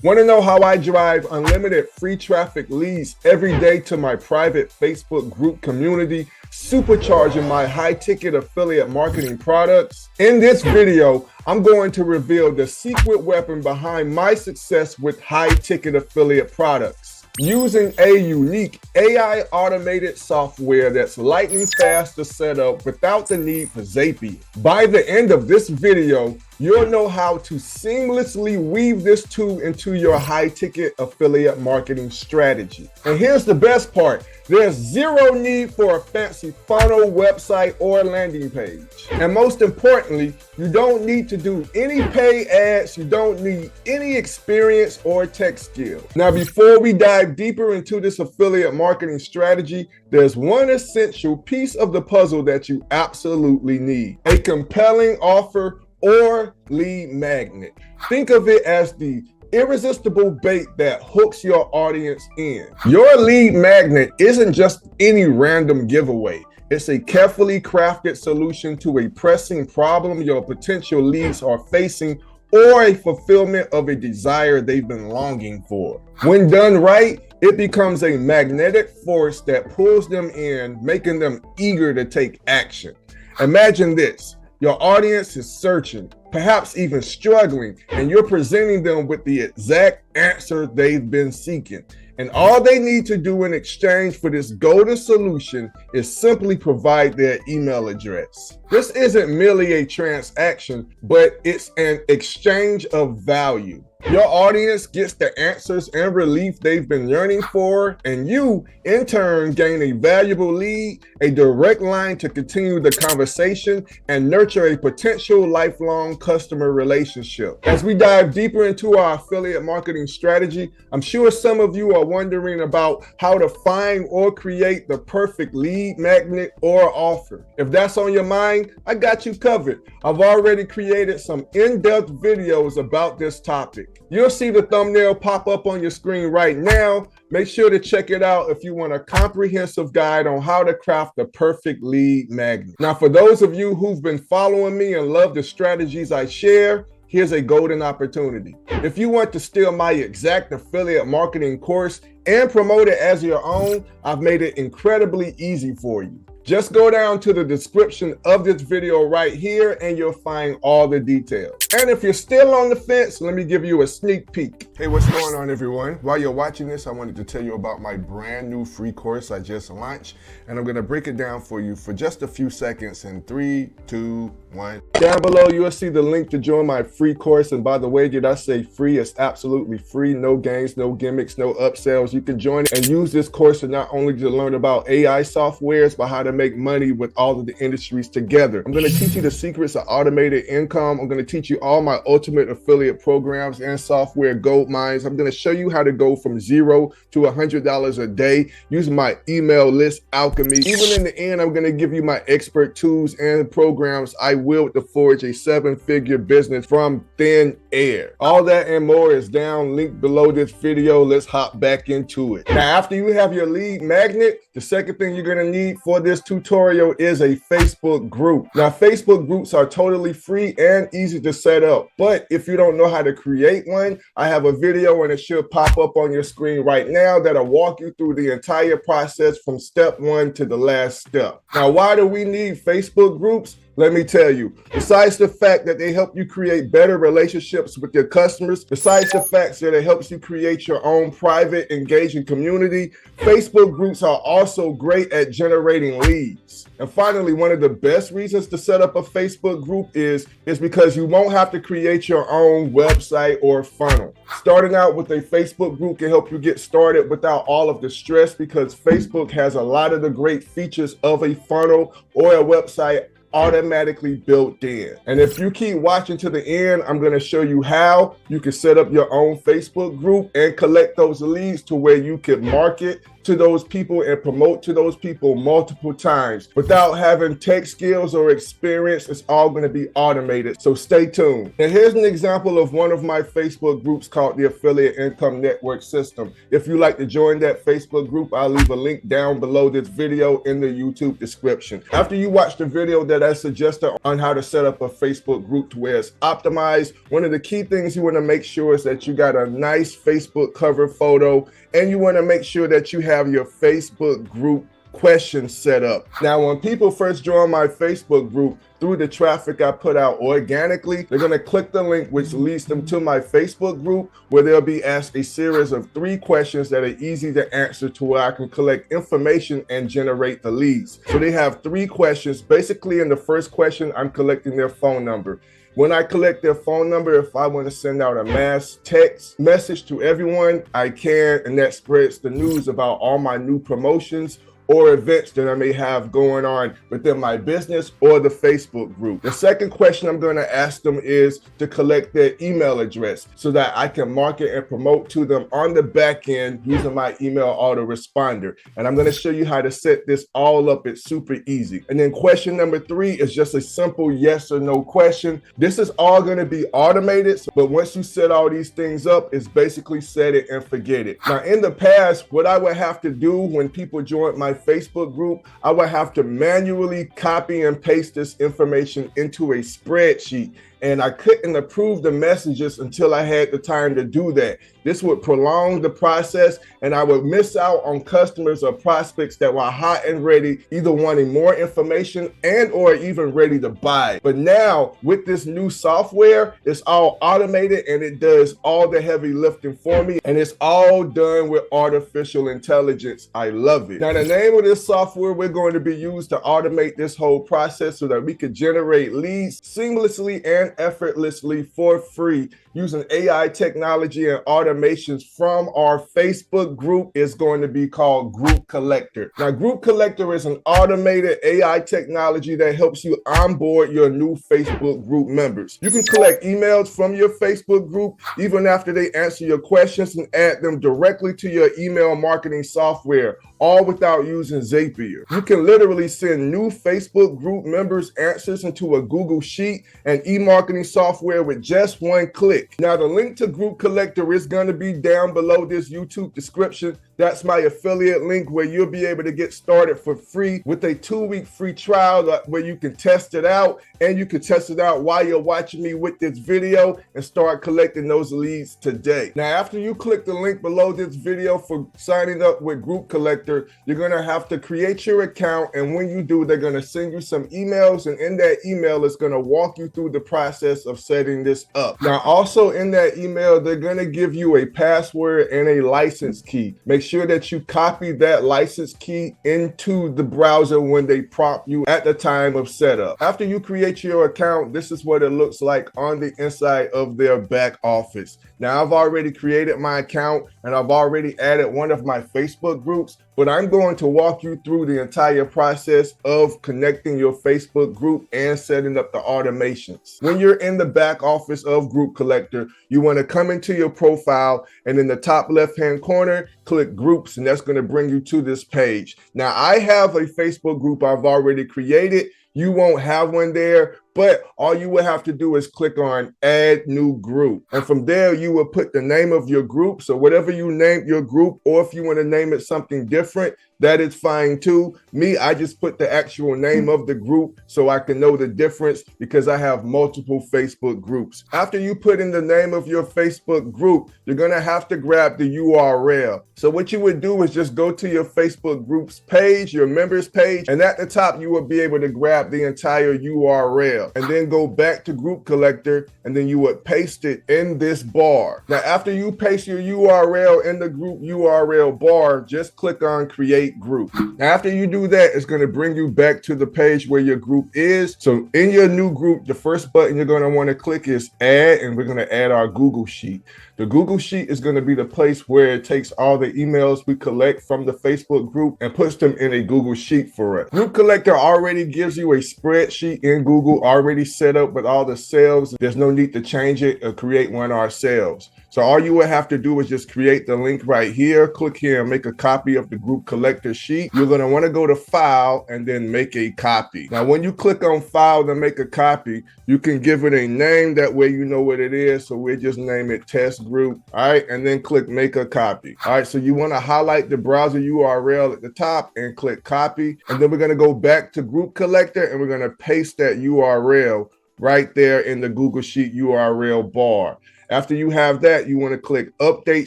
Want to know how I drive unlimited free traffic leads every day to my private Facebook group community, supercharging my high-ticket affiliate marketing products? In this video, I'm going to reveal the secret weapon behind my success with high-ticket affiliate products. Using a unique AI automated software that's lightning fast to set up without the need for Zapier. By the end of this video, you'll know how to seamlessly weave this tool into your high-ticket affiliate marketing strategy. And here's the best part. There's zero need for a fancy funnel, website, or landing page. And most importantly, you don't need to do any paid ads. You don't need any experience or tech skill. Now, before we dive deeper into this affiliate marketing strategy, there's one essential piece of the puzzle that you absolutely need: a compelling offer or lead magnet. Think of it as the irresistible bait that hooks your audience in. Your lead magnet isn't just any random giveaway. It's a carefully crafted solution to a pressing problem your potential leads are facing, or a fulfillment of a desire they've been longing for. When done right, it becomes a magnetic force that pulls them in, making them eager to take action. Imagine this. Your audience is searching, perhaps even struggling, and you're presenting them with the exact answer they've been seeking. And all they need to do in exchange for this golden solution is simply provide their email address. This isn't merely a transaction, but it's an exchange of value. Your audience gets the answers and relief they've been yearning for, and you, in turn, gain a valuable lead, a direct line to continue the conversation and nurture a potential lifelong customer relationship. As we dive deeper into our affiliate marketing strategy, I'm sure some of you are wondering about how to find or create the perfect lead magnet or offer. If that's on your mind, I got you covered. I've already created some in-depth videos about this topic. You'll see the thumbnail pop up on your screen right now. Make sure to check it out if you want a comprehensive guide on how to craft the perfect lead magnet. Now, for those of you who've been following me and love the strategies I share, here's a golden opportunity. If you want to steal my exact affiliate marketing course and promote it as your own, I've made it incredibly easy for you. Just go down to the description of this video right here and you'll find all the details. And if you're still on the fence, let me give you a sneak peek. Hey, what's going on, everyone? While you're watching this, I wanted to tell you about my brand new free course I just launched, and I'm gonna break it down for you for just a few seconds in 3, 2, 1. Down below, you'll see the link to join my free course. And by the way, did I say free? It's absolutely free. No games, no gimmicks, no upsells. You can join it and use this course to not only to learn about AI softwares, but how to make money with all of the industries together. I'm going to teach you the secrets of automated income. I'm going to teach you all my ultimate affiliate programs and software gold mines. I'm going to show you how to go from $0 to $100 a day using my email list alchemy. Even in the end, I'm going to give you my expert tools and programs I will to forge a 7-figure business from thin air. All that and more is down linked below this video. Let's hop back into it. Now, after you have your lead magnet, the second thing you're going to need for this tutorial is a Facebook group. Now, Facebook groups are totally free and easy to set up, but if you don't know how to create one, I have a video and it should pop up on your screen right now that'll walk you through the entire process from step 1 to the last step. Now, why do we need Facebook groups? Let me tell you, besides the fact that they help you create better relationships with your customers, besides the fact that it helps you create your own private, engaging community, Facebook groups are also great at generating leads. And finally, one of the best reasons to set up a Facebook group is because you won't have to create your own website or funnel. Starting out with a Facebook group can help you get started without all of the stress, because Facebook has a lot of the great features of a funnel or a website automatically built in. And if you keep watching to the end, I'm going to show you how you can set up your own Facebook group and collect those leads to where you can market to those people and promote to those people multiple times. Without having tech skills or experience, it's all going to be automated. So stay tuned. And here's an example of one of my Facebook groups called the Affiliate Income Network System. If you'd like to join that Facebook group, I'll leave a link down below this video in the YouTube description. After you watch the video that I suggested on how to set up a Facebook group to where it's optimized, one of the key things you want to make sure is that you got a nice Facebook cover photo, and you want to make sure that you have your Facebook group questions set up. Now, when people first join my Facebook group, through the traffic I put out organically, they're going to click the link which leads them to my Facebook group, where they'll be asked a series of 3 questions that are easy to answer to where I can collect information and generate the leads. So they have 3 questions. Basically, in the first question, I'm collecting their phone number. When I collect their phone number, if I want to send out a mass text message to everyone, I can, and that spreads the news about all my new promotions or events that I may have going on within my business or the Facebook group. The second question I'm going to ask them is to collect their email address so that I can market and promote to them on the back end using my email autoresponder. And I'm going to show you how to set this all up. It's super easy. And then question number 3 is just a simple yes or no question. This is all going to be automated, but once you set all these things up, it's basically set it and forget it. Now, in the past, what I would have to do when people joined my Facebook group, I would have to manually copy and paste this information into a spreadsheet, and I couldn't approve the messages until I had the time to do that. This would prolong the process, and I would miss out on customers or prospects that were hot and ready, either wanting more information and or even ready to buy. But now with this new software, it's all automated and it does all the heavy lifting for me, and it's all done with artificial intelligence. I love it. Now, the name of this software we're going to be used to automate this whole process so that we could generate leads seamlessly and effortlessly for free using AI technology and automations from our Facebook group is going to be called Group Collector. Now, Group Collector is an automated AI technology that helps you onboard your new Facebook group members. You can collect emails from your Facebook group even after they answer your questions and add them directly to your email marketing software, all without using Zapier. You can literally send new Facebook group members answers into a Google Sheet and e-marketing software with just one click. Now, the link to Group Collector is going to be down below this YouTube description. That's my affiliate link where you'll be able to get started for free with a 2-week free trial where you can test it out, and you can test it out while you're watching me with this video and start collecting those leads today. Now, after you click the link below this video for signing up with Group Collector, you're going to have to create your account, and when you do, they're going to send you some emails, and in that email, it's going to walk you through the process of setting this up. Now, also in that email, they're going to give you a password and a license key. Make sure that you copy that license key into the browser when they prompt you at the time of setup. After you create your account, this is what it looks like on the inside of their back office. Now, I've already created my account and I've already added one of my Facebook groups, but I'm going to walk you through the entire process of connecting your Facebook group and setting up the automations. When you're in the back office of Group Collector, you want to come into your profile, and in the top left-hand corner, click Groups, and that's going to bring you to this page. Now, I have a Facebook group I've already created. You won't have one there, but all you will have to do is click on Add New Group. And from there, you will put the name of your group. So whatever you name your group, or if you want to name it something different, that is fine too. Me, I just put the actual name of the group so I can know the difference because I have multiple Facebook groups. After you put in the name of your Facebook group, you're going to have to grab the URL. So what you would do is just go to your Facebook groups page, your members page, and at the top, you will be able to grab the entire URL and then go back to Group Collector, and then you would paste it in this bar. Now, after you paste your URL in the group URL bar, just click on Create Group. Now, after you do that, it's going to bring you back to the page where your group is. So in your new group, the first button you're going to want to click is Add, and we're going to add our Google Sheet. The Google Sheet is going to be the place where it takes all the emails we collect from the Facebook group and puts them in a Google Sheet for us. Group Collector already gives you a spreadsheet in Google already set up with all the cells. There's no need to change it or create one ourselves. So all you would have to do is just create the link right here, click here and make a copy of the group collector sheet. You're gonna wanna go to file and then make a copy. Now, when you click on file to make a copy, you can give it a name, that way you know what it is. So we'll just name it test group, all right? And then click make a copy. All right, so you wanna highlight the browser URL at the top and click copy. And then we're gonna go back to group collector and we're gonna paste that URL right there in the Google Sheet URL bar. After you have that, you want to click update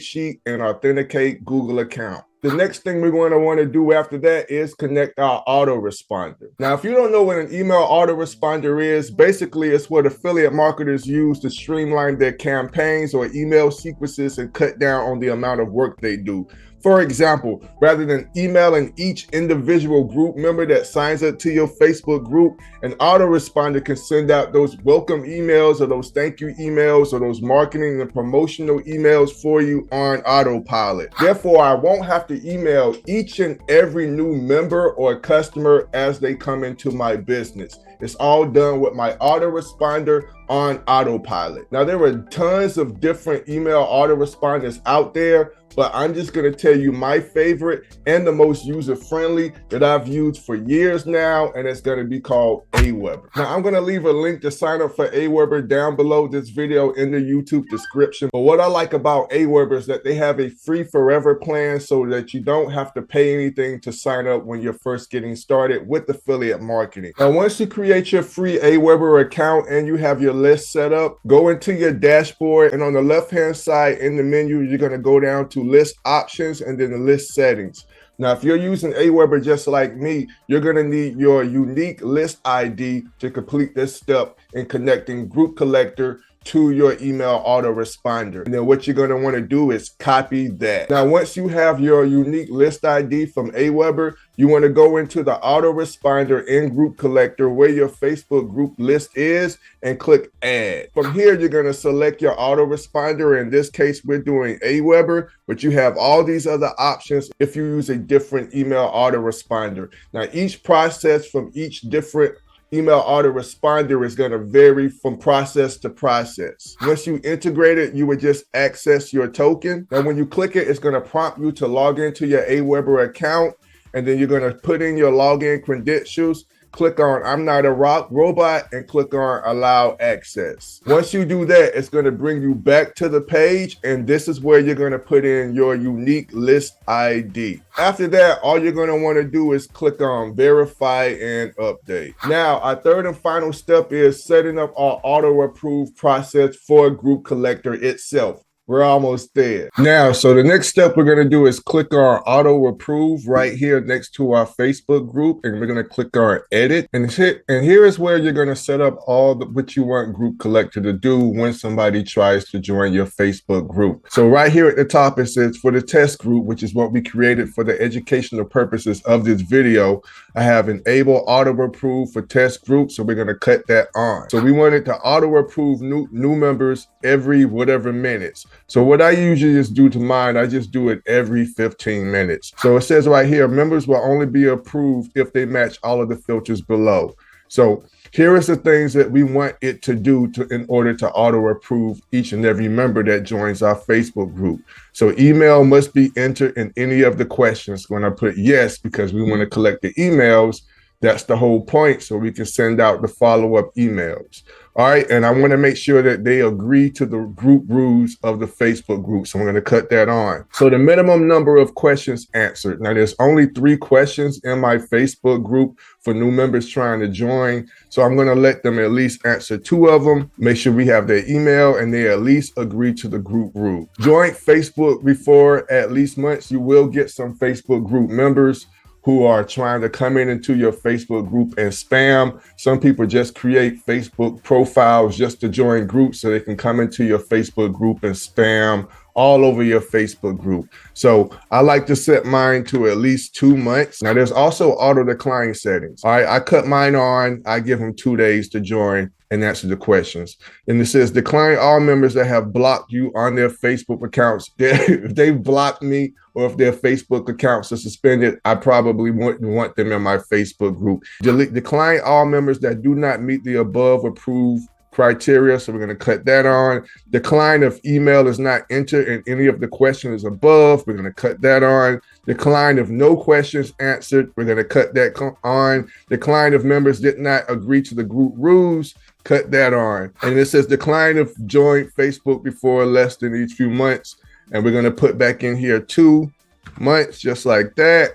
sheet and authenticate Google account. The next thing we're going to want to do after that is connect our autoresponder. Now, if you don't know what an email autoresponder is, basically it's what affiliate marketers use to streamline their campaigns or email sequences and cut down on the amount of work they do. For example, rather than emailing each individual group member that signs up to your Facebook group, an autoresponder can send out those welcome emails or those thank you emails or those marketing and promotional emails for you on autopilot. Therefore, I won't have to email each and every new member or customer as they come into my business. It's all done with my autoresponder on autopilot. Now, there are tons of different email autoresponders out there, but I'm just going to tell you my favorite and the most user-friendly that I've used for years now, and it's going to be called Aweber. Now, I'm going to leave a link to sign up for Aweber down below this video in the YouTube description. But what I like about Aweber is that they have a free forever plan so that you don't have to pay anything to sign up when you're first getting started with affiliate marketing. Now, once you create your free Aweber account and you have your list set up, go into your dashboard, and on the left-hand side in the menu, you're going to go down to list options and then the list settings. Now, if you're using Aweber just like me, you're going to need your unique list ID to complete this step in connecting Group Collector to your email autoresponder. And then what you're going to want to do is copy that. Now, once you have your unique list ID from Aweber, you want to go into the autoresponder in Group Collector where your Facebook group list is and click add. From here, you're going to select your autoresponder. In this case, we're doing Aweber, but you have all these other options if you use a different email autoresponder. Now, each process from each different email autoresponder is going to vary from process to process. Once you integrate it, you would just access your token. And when you click it, it's going to prompt you to log into your Aweber account. And then you're going to put in your login credentials. Click on I'm not a robot and click on allow access. Once you do that, it's going to bring you back to the page, and this is where you're going to put in your unique list ID. After that, all you're going to want to do is click on verify and update. Now, our third and final step is setting up our auto approve process for Group Collector itself. We're almost there. Now, so the next step we're going to do is click on auto approve right here next to our Facebook group, and we're going to click on edit and here is where you're going to set up all what you want Group Collector to do when somebody tries to join your Facebook group. So right here at the top, it says for the test group, which is what we created for the educational purposes of this video, I have enable auto approve for test group. So we're going to cut that on. So we wanted to auto approve new members every whatever minutes. So what I usually just do to mine, I just do it every 15 minutes. So it says right here, members will only be approved if they match all of the filters below. So here is the things that we want it to do in order to auto approve each and every member that joins our Facebook group. So email must be entered in any of the questions. When I put yes, because we want to collect the emails, that's the whole point, so we can send out the follow-up emails. All right, and I want to make sure that they agree to the group rules of the Facebook group, so I'm going to cut that on. So the minimum number of questions answered. Now, there's only 3 questions in my Facebook group for new members trying to join, so I'm going to let them at least answer 2 of them, make sure we have their email, and they at least agree to the group rule. Join Facebook before at least months. You will get some Facebook group members who are trying to come into your Facebook group and spam. Some people just create Facebook profiles just to join groups so they can come into your Facebook group and spam all over your Facebook group. So I like to set mine to at least 2 months. Now there's also auto decline settings. All right, I cut mine on. I give them 2 days to join and answer the questions. And it says decline all members that have blocked you on their Facebook accounts. If they blocked me or if their Facebook accounts are suspended, I probably wouldn't want them in my Facebook group. Decline all members that do not meet the above approved criteria, so we're going to cut that on. Decline if email is not entered in any of the questions above, we're going to cut that on. Decline if no questions answered, we're going to cut that on. Decline if members did not agree to the group rules, cut that on. And it says decline if joined Facebook before less than each few months, and we're going to put back in here 2 months, just like that.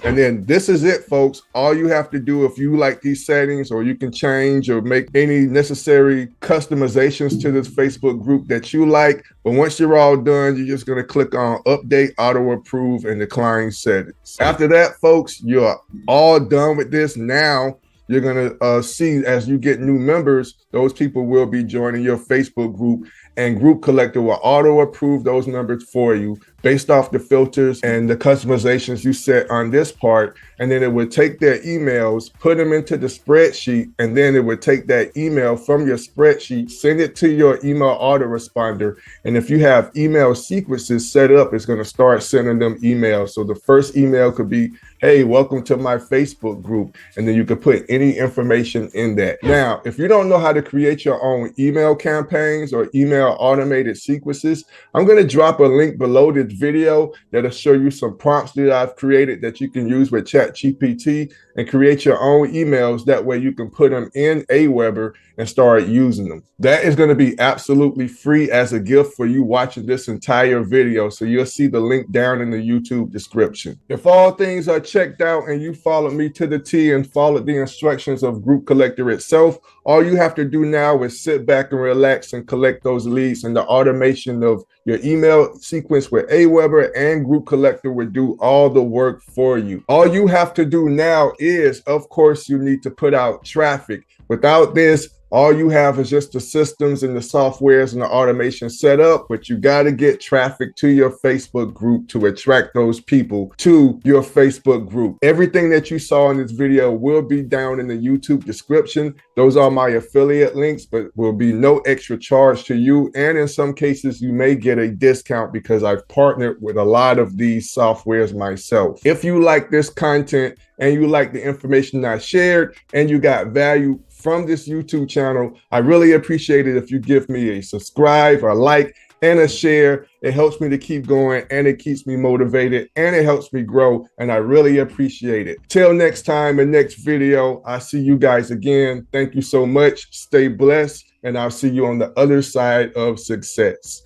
And then this is it, folks. All you have to do, if you like these settings, or you can change or make any necessary customizations to this Facebook group that you like. But once you're all done, you're just going to click on update, auto approve, and decline settings. After that, folks, you're all done with this. Now you're going to see, as you get new members, those people will be joining your Facebook group, and Group Collector will auto approve those members for you based off the filters and the customizations you set on this part. And then it would take their emails, put them into the spreadsheet, and then it would take that email from your spreadsheet, send it to your email autoresponder. And if you have email sequences set up, it's going to start sending them emails. So the first email could be, hey, welcome to my Facebook group. And then you could put any information in that. Now, if you don't know how to create your own email campaigns or email automated sequences, I'm going to drop a link below this video that'll show you some prompts that I've created that you can use with ChatGPT and create your own emails. That way you can put them in Aweber and start using them. That is going to be absolutely free as a gift for you watching this entire video. So you'll see the link down in the YouTube description. If all things are checked out and you followed me to the T and followed the instructions of Group Collector itself, all you have to do now is sit back and relax and collect those leads, and the automation of your email sequence with Aweber and Group Collector will do all the work for you. All you have to do now is, of course, you need to put out traffic. Without this, all you have is just the systems and the softwares and the automation set up, but you got to get traffic to your Facebook group to attract those people to your Facebook group. Everything that you saw in this video will be down in the YouTube description. Those are my affiliate links, but will be no extra charge to you. And in some cases, you may get a discount because I've partnered with a lot of these softwares myself. If you like this content and you like the information I shared and you got value from this YouTube channel, I really appreciate it if you give me a subscribe, a like, and a share. It helps me to keep going, and it keeps me motivated, and it helps me grow, and I really appreciate it. Till next time and next video, I see you guys again. Thank you so much. Stay blessed, and I'll see you on the other side of success.